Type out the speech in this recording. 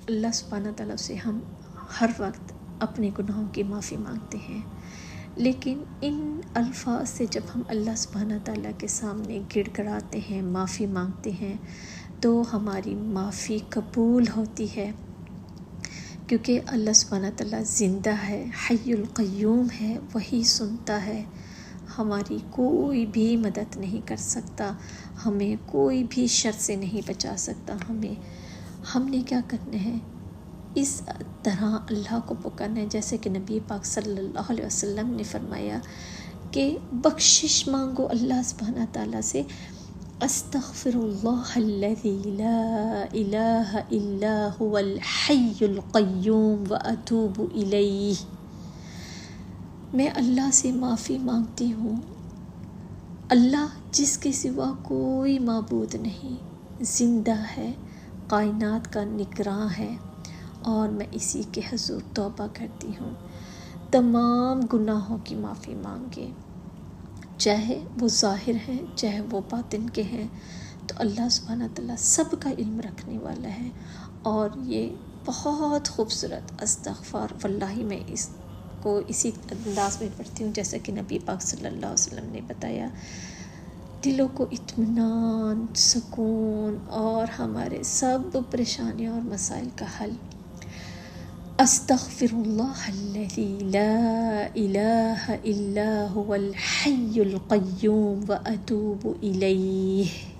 اللہ سبحانہ تعالیٰ سے ہم ہر وقت اپنے گناہوں کی معافی مانگتے ہیں، لیکن ان الفاظ سے جب ہم اللہ سبحانہ تعالیٰ کے سامنے گڑ گڑاتے ہیں، معافی مانگتے ہیں، تو ہماری معافی قبول ہوتی ہے، کیونکہ اللہ سبحانہ تعالیٰ زندہ ہے، حی القیوم ہے، وہی سنتا ہے، ہماری کوئی بھی مدد نہیں کر سکتا، ہمیں کوئی بھی شر سے نہیں بچا سکتا۔ ہم نے کیا کرنا ہے؟ اس طرح اللہ کو پکارنا ہے جیسے کہ نبی پاک صلی اللہ علیہ وسلم نے فرمایا کہ بخشش مانگو اللہ سبحانہ تعالیٰ سے، استغفر اللہ الذی لا الہ الا هو الحی القیوم واتوب الیہ، میں اللہ سے معافی مانگتی ہوں، اللہ جس کے سوا کوئی معبود نہیں، زندہ ہے، کائنات کا نگراں ہے، اور میں اسی کے حضور توبہ کرتی ہوں۔ تمام گناہوں کی معافی مانگے، چاہے وہ ظاہر ہیں چاہے وہ باطن کے ہیں، تو اللہ سبحانہ تعالیٰ سب کا علم رکھنے والا ہے۔ اور یہ بہت خوبصورت استغفار، واللہ میں اس کو اسی انداز میں پڑھتی ہوں جیسا کہ نبی پاک صلی اللہ علیہ وسلم نے بتایا، دلوں کو اطمینان، سکون اور ہمارے سب پریشانیوں اور مسائل کا حل۔ استغفر اللہ الذی لا الہ الا هو الحی القیوم واتوب الیہ۔